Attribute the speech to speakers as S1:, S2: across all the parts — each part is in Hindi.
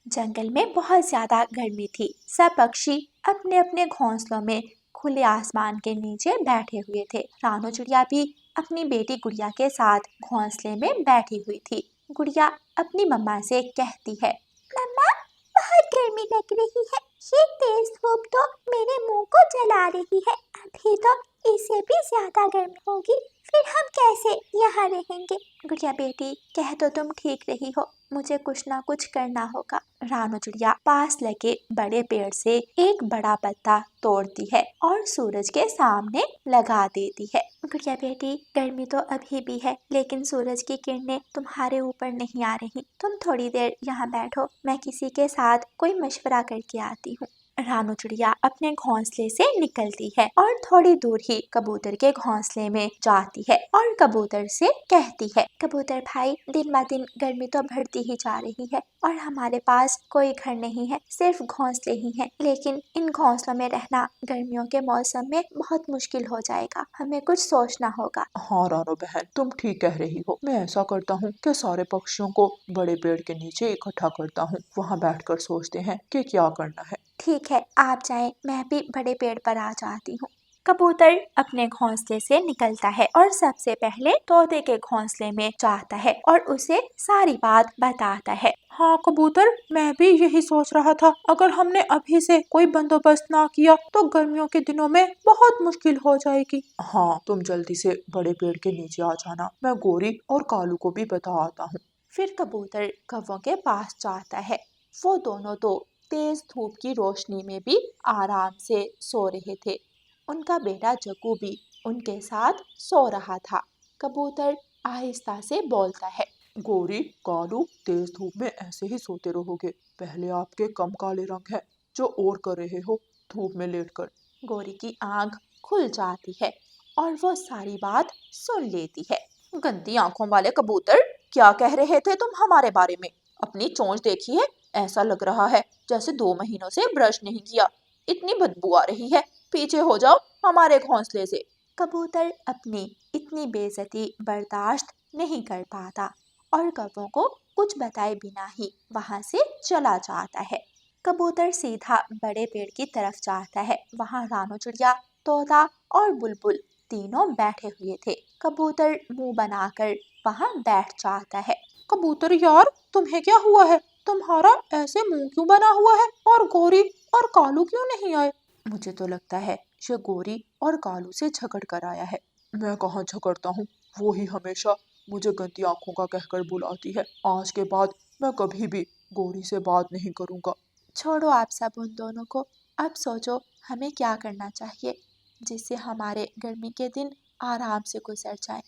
S1: जंगल में बहुत ज्यादा गर्मी थी। सब पक्षी अपने अपने घोंसलों में खुले आसमान के नीचे बैठे हुए थे। रानू चिड़िया भी अपनी बेटी गुड़िया के साथ घोंसले में बैठी हुई थी। गुड़िया अपनी मम्मा से कहती है, मम्मा, बहुत गर्मी लग रही है। ये तेज धूप तो मेरे मुंह को जला रही है। अभी तो इससे भी ज्यादा गर्मी होगी, फिर हम कैसे यहाँ रहेंगे? गुड़िया बेटी, कह तो तुम ठीक रही हो, मुझे कुछ ना कुछ करना होगा। रानू चिड़िया पास लगे बड़े पेड़ से एक बड़ा पत्ता तोड़ती है और सूरज के सामने लगा देती है। गुड़िया बेटी, गर्मी तो अभी भी है, लेकिन सूरज की किरणें तुम्हारे ऊपर नहीं आ रही। तुम थोड़ी देर यहाँ बैठो, मैं किसी के साथ कोई मशवरा करके आती हूँ। रानू चिड़िया अपने घोंसले से निकलती है और थोड़ी दूर ही कबूतर के घोंसले में जाती है और कबूतर से कहती है, कबूतर भाई, दिन ब दिन गर्मी तो बढ़ती ही जा रही है और हमारे पास कोई घर नहीं है, सिर्फ घोंसले ही हैं। लेकिन इन घोंसलों में रहना गर्मियों के मौसम में बहुत मुश्किल हो जाएगा, हमें कुछ सोचना होगा।
S2: हाँ रानो बहन, तुम ठीक कह रही हो। मैं ऐसा करता हूँ कि सारे पक्षियों को बड़े पेड़ के नीचे इकट्ठा करता हूँ, वहाँ बैठकर सोचते हैं कि क्या करना है।
S1: ठीक है, आप जाएं, मैं भी बड़े पेड़ पर आ जाती हूँ। कबूतर अपने घोंसले से निकलता है और सबसे पहले तोते के घोंसले में जाता है और उसे सारी बात बताता है।
S2: हाँ कबूतर, मैं भी यही सोच रहा था, अगर हमने अभी से कोई बंदोबस्त ना किया तो गर्मियों के दिनों में बहुत मुश्किल हो जाएगी। हाँ, तुम जल्दी से बड़े पेड़ के नीचे आ जाना, मैं गोरी और कालू को भी बता आता हूँ।
S1: फिर कबूतर कौवों के पास जाता है। वो दोनों तो तेज धूप की रोशनी में भी आराम से सो रहे थे। उनका बेटा जग्गू भी उनके साथ सो रहा था। कबूतर आहिस्ता से बोलता है,
S2: गोरी, कालू, तेज धूप में ऐसे ही सोते रहोगे? पहले आपके कम काले रंग है जो और कर रहे हो धूप में लेटकर।
S1: गोरी की आंख खुल जाती है और वो सारी बात सुन लेती है।
S2: गंदी आंखों वाले कबूतर, क्या कह रहे थे तुम हमारे बारे में? अपनी चोंच देखी है? ऐसा लग रहा है जैसे 2 महीनों से ब्रश नहीं किया। इतनी बदबू आ रही है, पीछे हो जाओ हमारे घोंसले से।
S1: कबूतर अपनी इतनी बेइज्जती बर्दाश्त नहीं कर पाता और कौवों को कुछ बताए बिना ही वहां से चला जाता है। कबूतर सीधा बड़े पेड़ की तरफ जाता है। वहां रानू चिड़िया, तोता और बुलबुल तीनों बैठे हुए थे। कबूतर मुंह बनाकर वहां बैठ जाता है।
S2: कबूतर यार, तुम्हें क्या हुआ है? तुम्हारा ऐसे मुंह क्यों बना हुआ है? और गोरी और कालू क्यों नहीं आए? मुझे तो लगता है ये गोरी और कालू से झगड़ कर आया है। मैं कहाँ झगड़ता हूँ, वो ही हमेशा मुझे गंदी आंखों का कहकर बुलाती है। आज के बाद मैं कभी भी गोरी से बात नहीं करूँगा।
S1: छोड़ो आप सब उन दोनों को, अब सोचो हमें क्या करना चाहिए जिससे हमारे गर्मी के दिन आराम से गुजर जाए।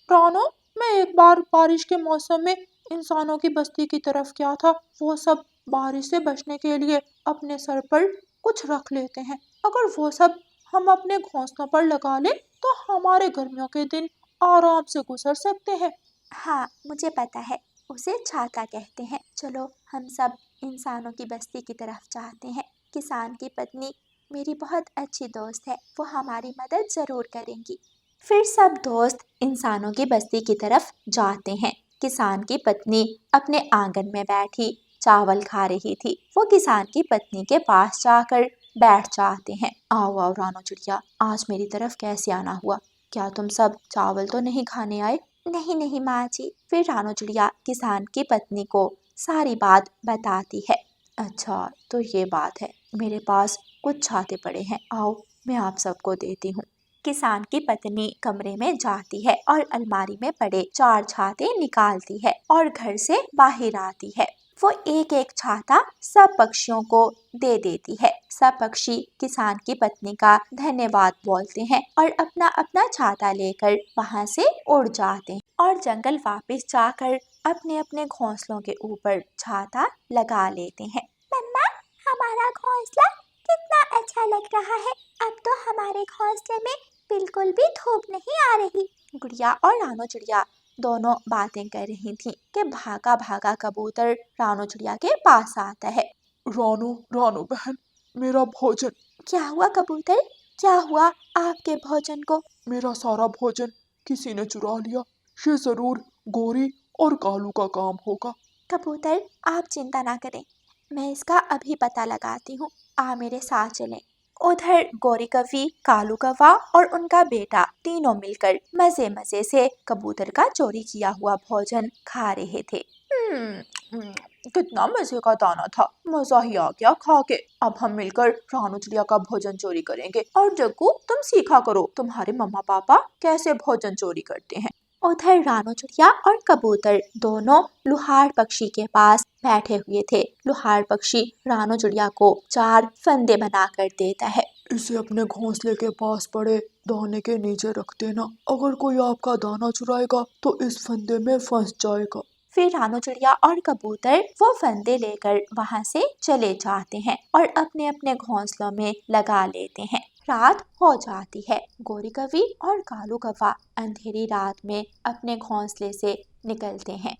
S2: रानो, मैं एक बार बारिश के मौसम में इंसानों की बस्ती की तरफ गया था। वो सब बारिश से बचने के लिए अपने सर पर कुछ रख लेते हैं। अगर वो सब हम अपने घोंसलों पर लगा लें तो हमारे गर्मियों के दिन आराम से गुजर सकते हैं।
S1: हाँ, मुझे पता है, उसे छाता कहते हैं। चलो हम सब इंसानों की बस्ती की तरफ जाते हैं। किसान की पत्नी मेरी बहुत अच्छी दोस्त है, वो हमारी मदद जरूर करेंगी। फिर सब दोस्त इंसानों की बस्ती की तरफ जाते हैं। किसान की पत्नी अपने आंगन में बैठी चावल खा रही थी। वो किसान की पत्नी के पास जाकर बैठ जाते हैं। आओ आओ रानो चिड़िया, आज मेरी तरफ कैसे आना हुआ? क्या तुम सब चावल तो नहीं खाने आए? नहीं नहीं माँ जी। फिर रानो चिड़िया किसान की पत्नी को सारी बात बताती है। अच्छा, तो ये बात है, मेरे पास कुछ छाते पड़े हैं, आओ मैं आप सबको देती हूँ। किसान की पत्नी कमरे में जाती है और अलमारी में पड़े 4 छाते निकालती है और घर से बाहर आती है। वो एक एक छाता सब पक्षियों को दे देती है। सब पक्षी किसान की पत्नी का धन्यवाद बोलते हैं और अपना अपना छाता लेकर वहाँ से उड़ जाते हैं और जंगल वापस जाकर अपने अपने घोंसलों के ऊपर छाता लगा लेते हैं। मम्मा, हमारा घोंसला कितना अच्छा लग रहा है। अब तो हमारे घोंसले में बिल्कुल भी धूप नहीं आ रही। गुड़िया और रानो चिड़िया दोनों बातें कर रही थी कि भागा भागा कबूतर रानो चिड़िया के पास आता है।
S2: रानो, रानो बहन, मेरा भोजन।
S1: क्या हुआ कबूतर, क्या हुआ आपके भोजन को?
S2: मेरा सारा भोजन किसी ने चुरा लिया। ये जरूर गोरी और कालू का काम होगा।
S1: कबूतर, आप चिंता ना करें, मैं इसका अभी पता लगाती हूँ, आ मेरे साथ चलें। उधर गौरी कवि, कालू कौवा और उनका बेटा तीनों मिलकर मजे मजे से कबूतर का चोरी किया हुआ भोजन खा रहे थे।
S2: हम्म, हम्म, कितना मजे का दाना था, मजा ही आ गया खा के। अब हम मिलकर रानू चिड़िया का भोजन चोरी करेंगे। और जग्गू, तुम सीखा करो, तुम्हारे मम्मा पापा कैसे भोजन चोरी करते हैं।
S1: उधर रानू चिड़िया और कबूतर दोनों लुहार पक्षी के पास बैठे हुए थे। लुहार पक्षी रानू चिड़िया को 4 फंदे बनाकर देता है।
S2: इसे अपने घोंसले के पास पड़े दाने के नीचे रख देना। अगर कोई आपका दाना चुराएगा तो इस फंदे में फंस जाएगा।
S1: फिर रानू चिड़िया और कबूतर वो फंदे लेकर वहां से चले जाते हैं और अपने अपने घोंसलों में लगा लेते हैं। रात हो जाती है। गौरी कवि और कालू कौवा अंधेरी रात में अपने घोंसले से निकलते हैं।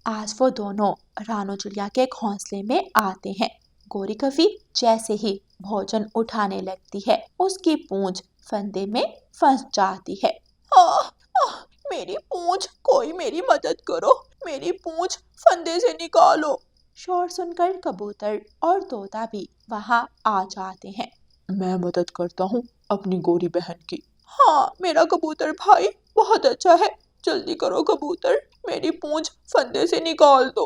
S1: आज वो दोनों रानू चिड़िया के घोंसले में आते हैं। गौरी कवि जैसे ही भोजन उठाने लगती है, उसकी पूंछ फंदे में फंस जाती है।
S2: आह, आह, मेरी पूंछ, कोई मेरी मदद करो, मेरी पूंछ फंदे से निकालो।
S1: शोर सुनकर कबूतर और तोता भी वहां आ जाते हैं।
S2: मैं मदद करता हूँ अपनी गोरी बहन की। हाँ, मेरा कबूतर भाई बहुत अच्छा है, जल्दी करो कबूतर, मेरी पूंछ फंदे से निकाल दो।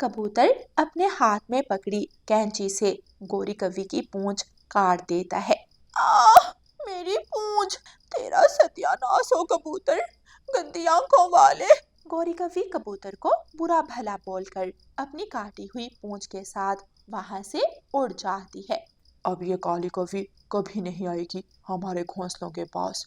S1: कबूतर अपने हाथ में पकड़ी कैंची से गौरी कवि की पूंछ काट देता है।
S2: आह, मेरी पूंछ, तेरा सत्यानाश हो कबूतर, गंदी आंखों वाले।
S1: गौरी कवि कबूतर को बुरा भला बोलकर अपनी काटी हुई पूंछ के साथ वहां से उड़ जाती है।
S2: अब ये काली कवि कभी नहीं आएगी हमारे घोंसलों के पास।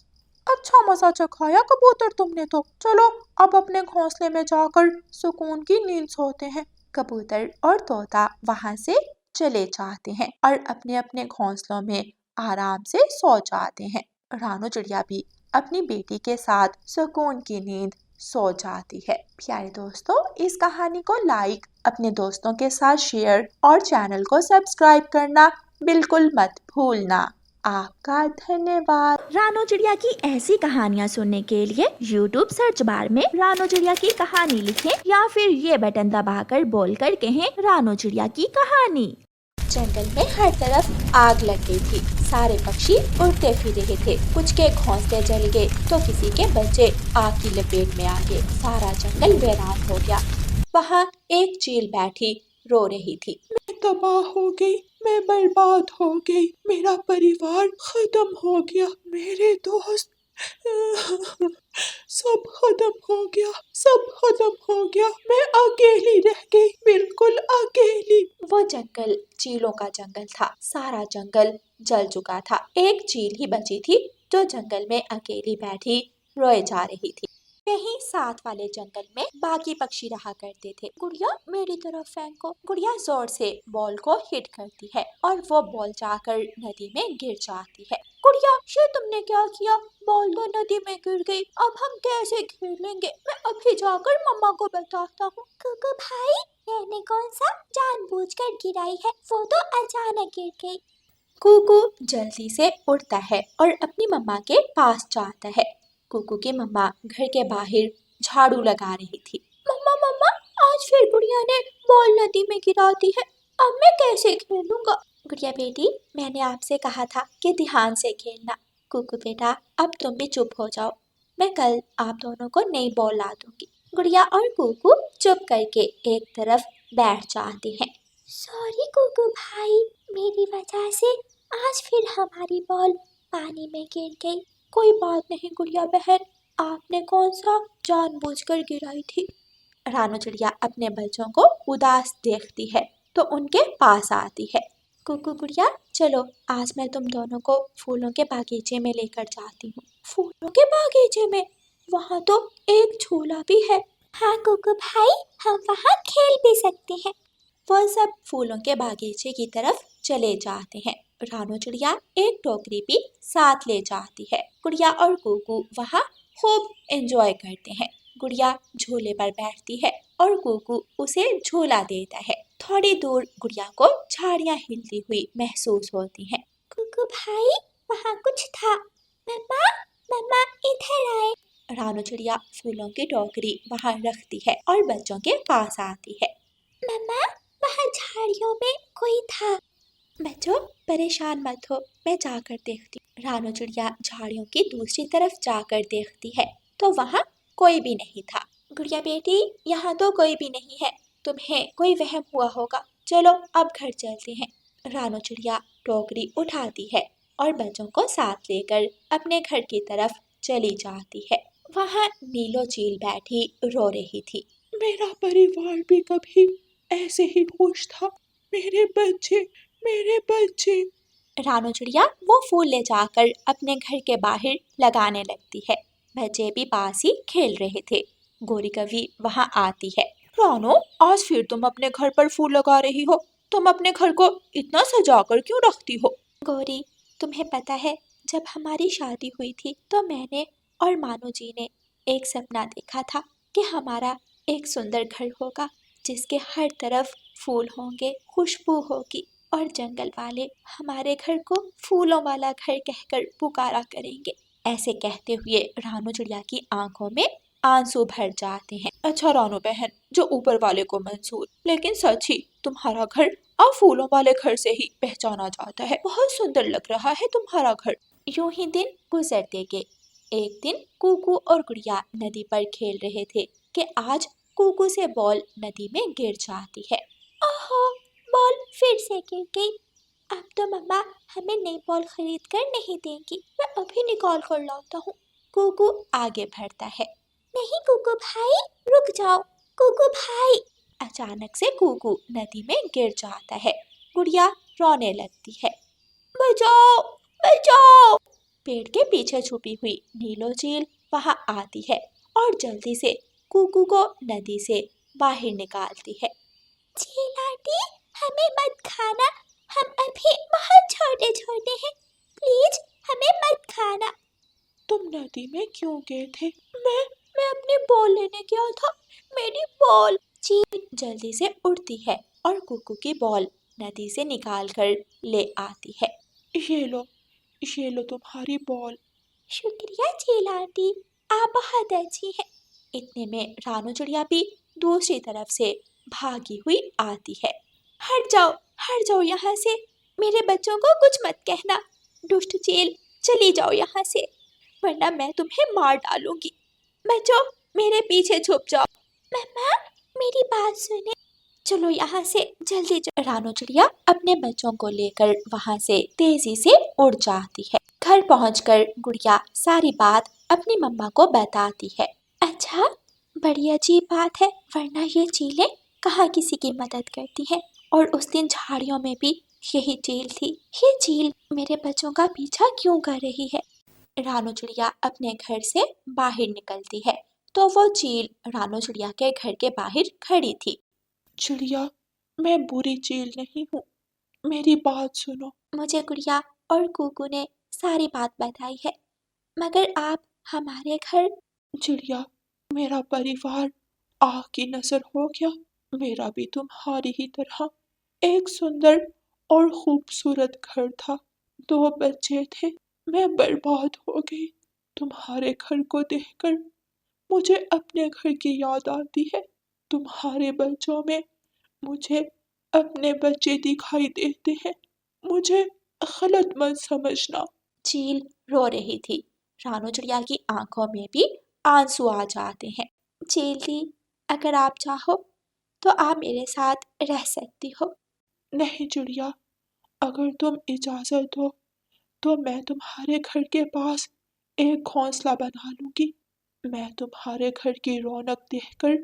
S2: अच्छा मजा चखाया कबूतर तुमने तो। चलो अब अपने घोंसले में जाकर सुकून की नींद सोते हैं।
S1: कबूतर और तोता वहां से चले जाते हैं और अपने अपने घोंसलों में आराम से सो जाते हैं। रानू चिड़िया भी अपनी बेटी के साथ सुकून की नींद सो जाती है। प्यारे दोस्तों, इस कहानी को लाइक, अपने दोस्तों के साथ शेयर और चैनल को सब्सक्राइब करना बिल्कुल मत भूलना। आपका धन्यवाद।
S3: रानो चिड़िया की ऐसी कहानियाँ सुनने के लिए YouTube सर्च बार में रानो चिड़िया की कहानी लिखें या फिर ये बटन दबाकर बोलकर कहें रानो चिड़िया की कहानी।
S1: जंगल में हर तरफ आग लग गई थी। सारे पक्षी उड़ते फिर रहे थे। कुछ के घोंसले जल गए तो किसी के बच्चे आग की लपेट में आ गए। सारा जंगल वीरान हो गया। वहाँ एक चील बैठी रो रही थी।
S2: मैं तबाह हो गई, मैं बर्बाद हो गई, मेरा परिवार खत्म हो गया, मेरे दोस्त सब खत्म हो गया, सब खत्म हो गया, मैं अकेली रह गई, बिल्कुल अकेली।
S1: वो जंगल चीलों का जंगल था। सारा जंगल जल चुका था। एक चील ही बची थी जो जंगल में अकेली बैठी रोए जा रही थी। यहीं साथ वाले जंगल में बाकी पक्षी रहा करते थे। गुड़िया मेरी तरफ फेंको। गुड़िया जोर से बॉल को हिट करती है और वो बॉल जाकर नदी में गिर जाती है। गुड़िया, ये तुमने क्या किया? बॉल तो नदी में गिर गई, अब हम कैसे खेलेंगे? मैं अभी जाकर मम्मा को बताता हूँ। कुकू भाई, मैंने कौन सा जानबूझकर गिराई है, वो तो अचानक गिर गई। कुकू जल्दी से उड़ता है और अपनी मम्मा के पास जाता है। कुकू की मम्मा घर के बाहर झाड़ू लगा रही थी। मम्मा मम्मा, आज फिर गुड़िया ने बॉल नदी में गिरा दी है, अब मैं कैसे खेलूंगा? गुड़िया बेटी, मैंने आपसे कहा था कि ध्यान से खेलना। कुकू बेटा, अब तुम भी चुप हो जाओ, मैं कल आप दोनों को नई बॉल ला दूंगी। गुड़िया और कुकू चुप करके एक तरफ बैठ जाते हैं। सॉरी कुकू भाई, मेरी वजह से आज फिर हमारी बॉल पानी में गिर गई। कोई बात नहीं गुड़िया बहन, आपने कौन सा जानबूझकर गिराई थी? रानू चिड़िया अपने बच्चों को उदास देखती है तो उनके पास आती है। कुकू गुड़िया, चलो आज मैं तुम दोनों को फूलों के बागीचे में लेकर जाती हूँ। फूलों के बागीचे में? वहाँ तो एक झूला भी है। हाँ कुकू भाई, हम वहाँ खेल भी सकते हैं। वो सब फूलों के बागीचे की तरफ चले जाते हैं। रानू चिड़िया एक टोकरी भी साथ ले जाती है। गुड़िया और कुकू वहाँ खूब एंजॉय करते हैं। गुड़िया झूले पर बैठती है और कुकू उसे झूला देता है। थोड़ी दूर गुड़िया को झाड़ियाँ हिलती हुई महसूस होती हैं। कुकू भाई, वहाँ कुछ था। मम्मा मम्मा, इधर आए। रानू चिड़िया फूलों की टोकरी वहाँ रखती है और बच्चों के पास आती है। मम्मा, वहाँ झाड़ियों में कोई था। बच्चों परेशान मत हो, मैं जाकर देखती हूँ। रानू चिड़िया झाड़ियों की दूसरी तरफ जाकर देखती है तो वहाँ कोई भी नहीं था। गुड़िया बेटी, यहाँ तो कोई भी नहीं है, तुम्हें कोई वहम हुआ होगा, चलो अब घर चलते हैं। रानू चिड़िया टोकरी उठाती है और बच्चों को साथ लेकर अपने घर की तरफ चली जाती है। वहाँ नीलो चील बैठी रो रही थी।
S2: मेरा परिवार भी कभी ऐसे ही खुश था। मेरे बच्चे, मेरे बच्चे।
S1: रानू चिड़िया वो फूल ले जाकर अपने घर के बाहर लगाने लगती है। बच्चे भी पास ही खेल रहे थे। गोरी कवि वहाँ आती है।
S2: रानो, आज फिर तुम अपने घर पर फूल लगा रही हो। तुम अपने घर को इतना सजाकर क्यों रखती हो?
S1: गोरी, तुम्हें पता है जब हमारी शादी हुई थी तो मैंने और मानो जी ने एक सपना देखा था कि हमारा एक सुंदर घर होगा जिसके हर तरफ फूल होंगे, खुशबू होगी और जंगल वाले हमारे घर को फूलों वाला घर कहकर पुकारा करेंगे। ऐसे कहते हुए रानू चिड़िया की आंखों में आंसू भर जाते हैं।
S2: अच्छा रानो बहन, जो ऊपर वाले को मंजूर, लेकिन सच ही तुम्हारा घर अब फूलों वाले घर से ही पहचाना जाता है। बहुत सुंदर लग रहा है तुम्हारा घर।
S1: यूं ही दिन गुजरते गए। एक दिन कूकू और गुड़िया नदी पर खेल रहे थे कि आज कूकू से बॉल नदी में गिर जाती है। ओहो, बॉल फिर से गिर गई। अब तो मम्मा हमें नई बॉल खरीद कर नहीं देंगी, मैं अभी निकाल कर लाता हूँ। कूकू आगे बढ़ता है। नहीं कूकू भाई, रुक जाओ। कूकू भाई। अचानक से कूकू नदी में गिर जाता है। गुड़िया रोने लगती है। बचाओ, बचाओ। पेड़ के पीछे छुपी हुई नीलो चील वहां आती है और जल्दी से कूकू को नदी से बाहर निकालती है। चील आंटी, हमें मत खाना, हम अभी बहुत छोटे छोटे हैं, प्लीज हमें मत खाना।
S2: तुम नदी में क्यों गए थे?
S1: मैं अपनी बॉल लेने गया था, मेरी बॉल। चील जल्दी से उड़ती है और कुकू की बॉल नदी से निकाल कर ले आती है।
S2: ये लो, ये लो तुम्हारी बॉल।
S1: शुक्रिया चील आंटी, आप बहुत अच्छी हैं। इतने में रानू चिड़िया भी दूसरी तरफ से भागी हुई आती है। हट जाओ यहाँ से, मेरे बच्चों को कुछ मत कहना। दुष्ट चील, चली जाओ यहाँ से, वरना मैं तुम्हें मार डालूंगी। बच्चों, मेरे पीछे छुप जाओ। मम्मा, मेरी बात सुने, चलो यहाँ से जल्दी। रानू चिड़िया अपने बच्चों को लेकर वहाँ से तेजी से उड़ जाती है। घर पहुंचकर गुड़िया सारी बात अपनी मम्मा को बताती है। अच्छा, बड़ी अजीब बात है, वरना ये चीलें कहाँ किसी की मदद करती हैं। और उस दिन झाड़ियों में भी यही चील थी। ये चील मेरे बच्चों का पीछा क्यों कर रही है? रानू चिड़िया अपने घर से बाहर निकलती है तो वो चील रानू चिड़िया के घर के बाहर खड़ी थी।
S2: चिड़िया, मैं बुरी चील नहीं हूँ, मेरी बात सुनो।
S1: मुझे गुड़िया और कुकू ने सारी बात बताई है, मगर आप हमारे घर।
S2: चिड़िया, मेरा परिवार आग की नजर हो गया। मेरा भी तुम्हारी ही तरह एक सुंदर और खूबसूरत घर था, 2 बच्चे थे। मैं बर्बाद हो गई। तुम्हारे घर को देखकर मुझे अपने घर की याद आती है। तुम्हारे बच्चों में मुझे अपने बच्चे दिखाई देते हैं। मुझे गलत मत समझना।
S1: चील रो रही थी। रानू चिड़िया की आंखों में भी आंसू आ जाते हैं। चील दी, अगर आप चाहो तो आप मेरे साथ रह सकती हो।
S2: नहीं चिड़िया, अगर तुम इजाजत दो तो मैं तुम्हारे घर के पास एक घोंसला बना लूंगी। मैं तुम्हारे घर की रौनक देखकर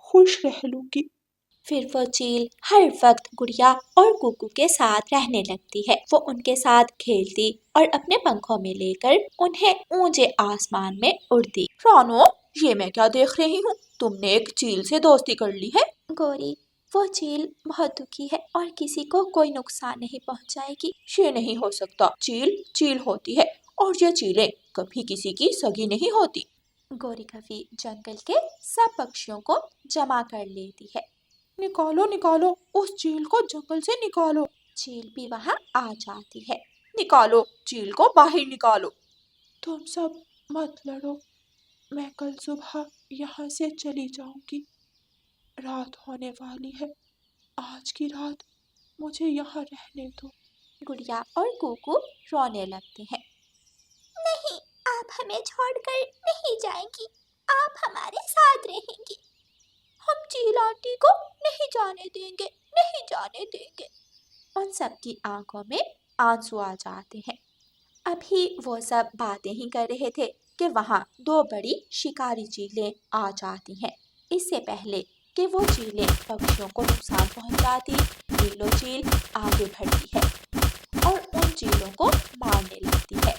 S2: खुश रह लूंगी।
S1: फिर वो चील हर वक्त गुड़िया और कुकू के साथ रहने लगती है। वो उनके साथ खेलती और अपने पंखों में लेकर उन्हें ऊंचे आसमान में उड़ती।
S2: रानो, ये मैं क्या देख रही हूँ? तुमने एक चील से दोस्ती कर ली है?
S1: गोरी, वो चील बहुत दुखी है और किसी को कोई नुकसान नहीं पहुंचाएगी।
S2: ये नहीं हो सकता। चील चील होती है और ये चीलें कभी किसी की सगी नहीं होती।
S1: गोरी कवि जंगल के सब पक्षियों को जमा कर लेती है।
S2: निकालो निकालो, उस चील को जंगल से निकालो।
S1: चील भी वहां आ जाती है।
S2: निकालो, चील को बाहर निकालो। तुम सब मत लड़ो, मैं कल सुबह यहाँ से चली जाऊंगी। रात होने वाली है, आज की रात मुझे यहाँ रहने दो।
S1: गुड़िया और कुकू रोने लगते हैं। नहीं, आप हमें छोड़कर नहीं जाएंगी, आप हमारे साथ रहेंगी। हम चील आंटी को नहीं जाने देंगे, नहीं जाने देंगे। उन सब की आंखों में आंसू आ जाते हैं। अभी वो सब बातें ही कर रहे थे कि वहाँ दो बड़ी शिकारी चीलें आ जाती हैं। इससे पहले कि वो चीलें पक्षियों को नुकसान पहुंचाती, नीलो चील आगे बढ़ती है और उन चीलों को मारने लगती है।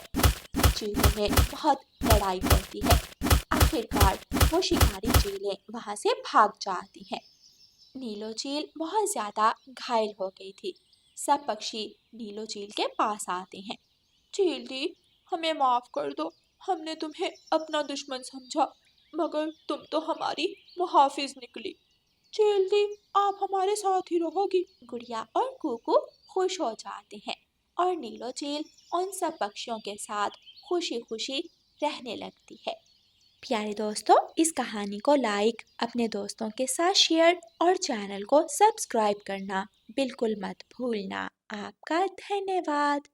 S1: चीलों में बहुत लड़ाई होती है। आखिरकार वो शिकारी चीलें वहाँ से भाग जाती हैं। नीलो चील बहुत ज़्यादा घायल हो गई थी। सब पक्षी नीलो चील के पास आते हैं। चील दी, हमें माफ कर दो, हमने तुम्हें अपना दुश्मन समझा, मगर तुम तो हमारी मुहाफिज निकली। चील दी, आप हमारे साथ ही रहोगी। गुड़िया और कुकू खुश हो जाते हैं और नीलो चील उन सब पक्षियों के साथ खुशी खुशी रहने लगती है। प्यारे दोस्तों, इस कहानी को लाइक, अपने दोस्तों के साथ शेयर और चैनल को सब्सक्राइब करना बिल्कुल मत भूलना। आपका धन्यवाद।